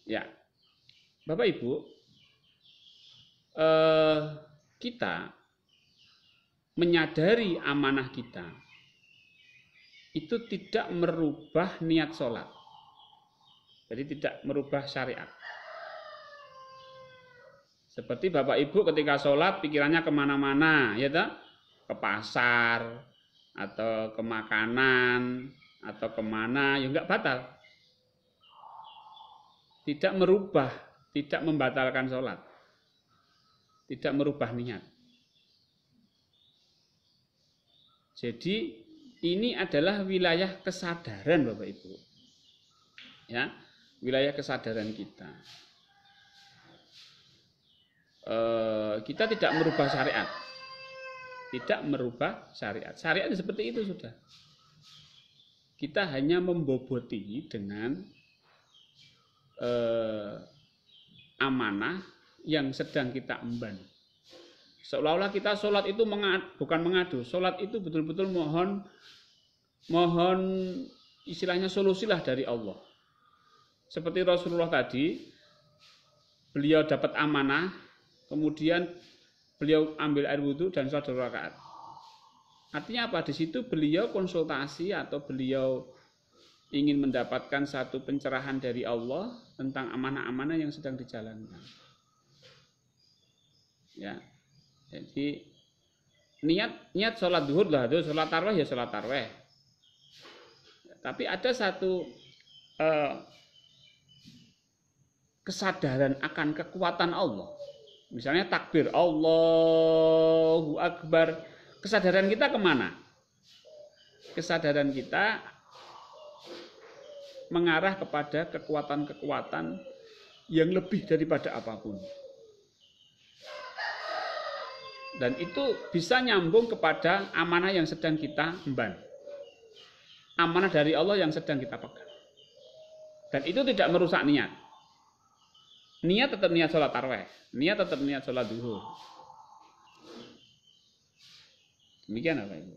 Ya, Bapak Ibu, kita menyadari amanah kita itu tidak merubah niat sholat, jadi tidak merubah syariat. Seperti Bapak Ibu ketika sholat pikirannya kemana-mana, ya toh? Ke pasar atau ke makanan atau kemana, ya enggak batal. Tidak merubah, tidak membatalkan sholat, tidak merubah niat. Jadi ini adalah wilayah kesadaran Bapak Ibu, ya, wilayah kesadaran kita. Kita tidak merubah syariat, tidak merubah syariat. Syariat seperti itu sudah. Kita hanya memboboti dengan amanah yang sedang kita emban. Seolah-olah kita sholat itu bukan mengadu, sholat itu betul-betul mohon istilahnya solusilah dari Allah. Seperti Rasulullah tadi, beliau dapat amanah. Kemudian beliau ambil air wudhu dan sholat 2 rakaat. Artinya apa? Di situ beliau konsultasi atau beliau ingin mendapatkan satu pencerahan dari Allah tentang amanah-amanah yang sedang dijalankan. Ya, jadi niat sholat duhur lah, itu sholat tarweh ya sholat tarweh. Tapi ada satu kesadaran akan kekuatan Allah. Misalnya takbir Allahu Akbar, kesadaran kita kemana? Kesadaran kita mengarah kepada kekuatan-kekuatan yang lebih daripada apapun. Dan itu bisa nyambung kepada amanah yang sedang kita emban. Amanah dari Allah yang sedang kita pegang. Dan itu tidak merusak niat. Niat tetap niat sholat tarweh, niat tetap niat sholat duhur. Demikian apa Ibu?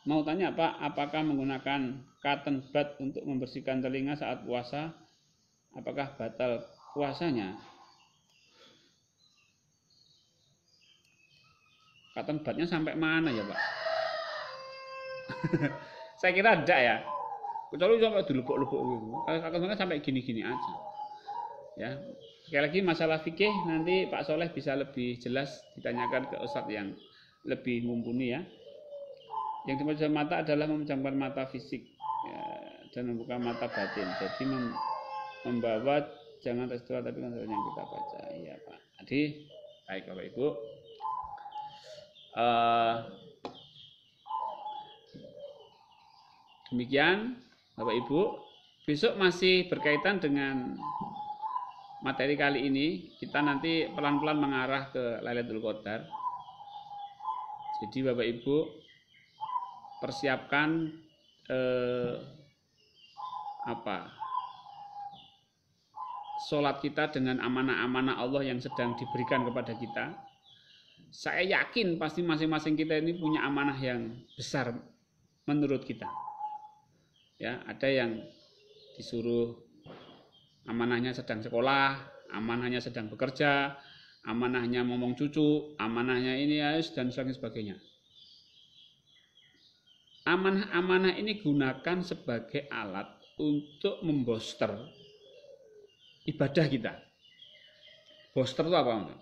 Mau tanya Pak, apakah menggunakan cotton bud untuk membersihkan telinga saat puasa, apakah batal puasanya? Cotton budnya sampai mana ya Pak? Saya kira tidak ya. Kecuali sampai dilebok-lebok gitu. Kalau sampai gini-gini aja. Ya. Sekali lagi masalah fikih nanti Pak Soleh bisa lebih jelas ditanyakan ke ustadz yang lebih mumpuni ya. Yang dipejamkan mata adalah memejamkan mata fisik ya, dan membuka mata batin. Jadi membawa jangan peristiwa tapi konten yang kita baca. Iya Pak. Jadi baik Bapak Ibu. Demikian Bapak Ibu. Besok masih berkaitan dengan materi kali ini. Kita nanti pelan-pelan mengarah ke Lailatul Qadar. Jadi Bapak Ibu persiapkan sholat kita dengan amanah-amanah Allah yang sedang diberikan kepada kita. Saya yakin pasti masing-masing kita ini punya amanah yang besar menurut kita. Ya, ada yang disuruh amanahnya sedang sekolah, amanahnya sedang bekerja, amanahnya ngomong cucu, amanahnya ini dan sebagainya. Amanah-amanah ini gunakan sebagai alat untuk membooster ibadah kita. Booster itu apa?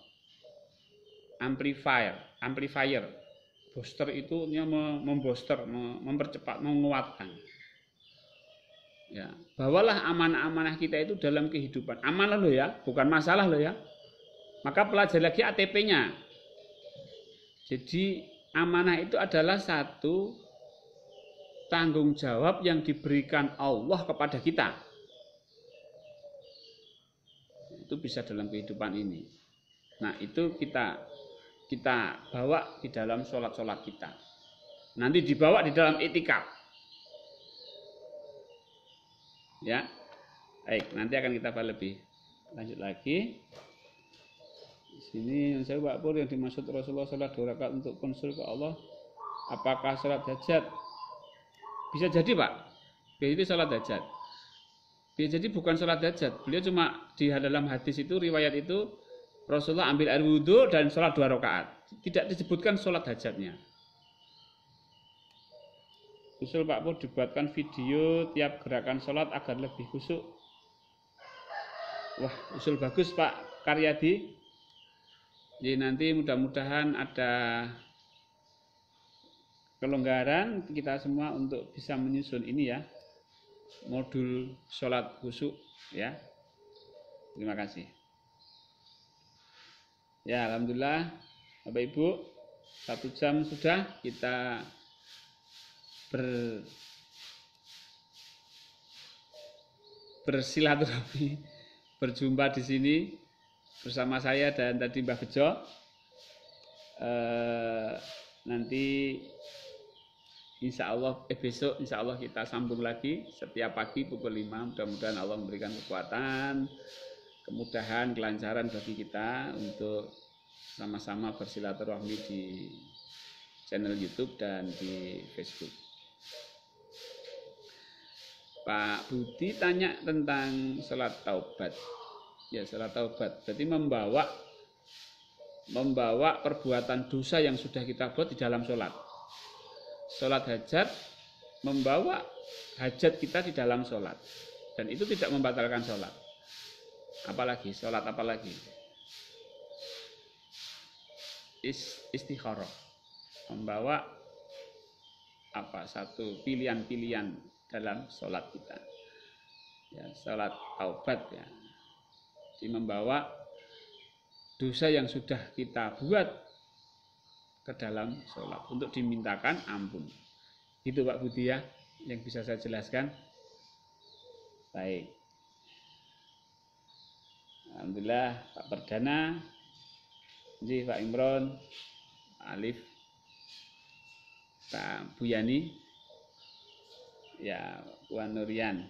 Amplifier. Booster itu membooster, mempercepat, menguatkan. Ya, bawalah amanah-amanah kita itu dalam kehidupan. Amanah loh ya, bukan masalah loh ya. Maka pelajari lagi ATP-nya. Jadi amanah itu adalah satu tanggung jawab yang diberikan Allah kepada kita. Itu bisa dalam kehidupan ini. Nah, itu kita bawa di dalam sholat-sholat kita. Nanti dibawa di dalam itikaf. Ya. Baik, nanti akan kita bahas lebih lanjut lagi. Di sini yang saya Pak Pur, yang dimaksud Rasulullah sholat 2 rakaat untuk konsul ke Allah, apakah sholat hajat? Bisa jadi Pak, itu sholat hajat. Bisa jadi bukan sholat hajat. Beliau cuma di dalam hadis itu, riwayat itu, Rasulullah ambil air wudhu dan sholat 2 rakaat. Tidak disebutkan sholat hajatnya. Usul Pak Pur dibuatkan video tiap gerakan sholat agar lebih khusyuk. Wah, usul bagus Pak Karyadi. Jadi nanti mudah-mudahan ada kelonggaran kita semua untuk bisa menyusun ini ya, modul sholat khusyuk ya. Terima kasih. Ya, alhamdulillah Bapak Ibu, 1 jam sudah kita bersilaturahmi, berjumpa di sini bersama saya dan tadi Mbah Bejo. Nanti insya Allah besok insya Allah kita sambung lagi setiap pagi pukul 5. Mudah-mudahan Allah memberikan kekuatan, kemudahan, kelancaran bagi kita untuk sama-sama bersilaturahmi di channel YouTube dan di Facebook. Pak Budi tanya tentang sholat taubat. Ya, sholat taubat berarti membawa perbuatan dosa yang sudah kita buat di dalam sholat. Sholat hajat membawa hajat kita di dalam sholat, dan itu tidak membatalkan sholat. Apalagi sholat apalagi istikharah, membawa satu pilihan-pilihan dalam sholat kita. Ya, sholat taubat ya. Jadi membawa dosa yang sudah kita buat ke dalam sholat untuk dimintakan ampun. Itu Pak Budi ya, yang bisa saya jelaskan. Baik. Alhamdulillah Pak Perdana, jadi Pak Imron, Pak Alif, Pak Buyani, ya Puan Nurian.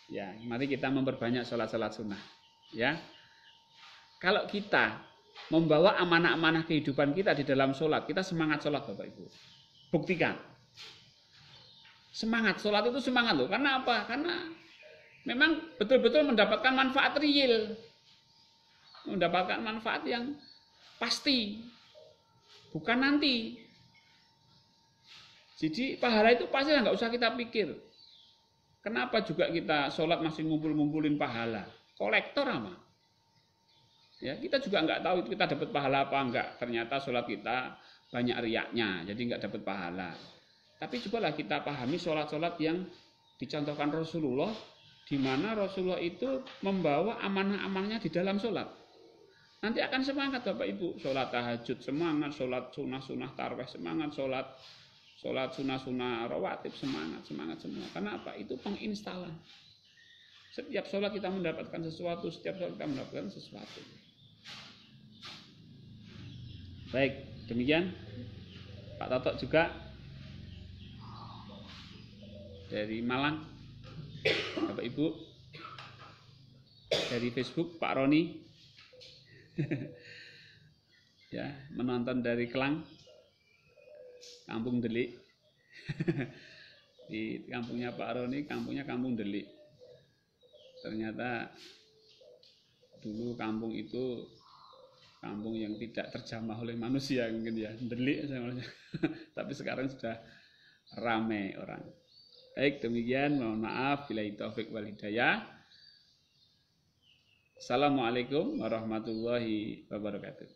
Ya, mari kita memperbanyak sholat-sholat sunnah. Ya, kalau kita membawa amanah-amanah kehidupan kita di dalam sholat, kita semangat sholat Bapak Ibu. Buktikan. Semangat sholat itu semangat loh. Karena apa? Karena memang betul-betul mendapatkan manfaat real. Mendapatkan manfaat yang pasti. Bukan nanti. Jadi pahala itu pasti nggak usah kita pikir. Kenapa juga kita sholat masih ngumpul-ngumpulin pahala? Kolektor apa? Ya, kita juga nggak tahu kita dapat pahala apa enggak. Ternyata sholat kita banyak riaknya, jadi nggak dapat pahala. Tapi cobalah kita pahami sholat-sholat yang dicontohkan Rasulullah, di mana Rasulullah itu membawa amanah-amanahnya di dalam sholat. Nanti akan semangat Bapak Ibu, sholat tahajud semangat, sholat sunnah-sunnah tarawih semangat, sholat sunnah-sunnah rawatib semangat semua. Karena apa? Itu penginstalan. Setiap sholat kita mendapatkan sesuatu, setiap sholat kita mendapatkan sesuatu. Baik, demikian Pak Toto juga dari Malang, Bapak Ibu dari Facebook Pak Roni ya, menonton dari Kelang, Kampung Delik. Di kampungnya Pak Roni, kampungnya Kampung Delik. Ternyata dulu kampung itu kampung yang tidak terjamah oleh manusia mungkin ya, delik namanya. Tapi sekarang sudah ramai orang. Baik, demikian, mohon maaf bila taufik wal hidayah. Assalamualaikum warahmatullahi wabarakatuh.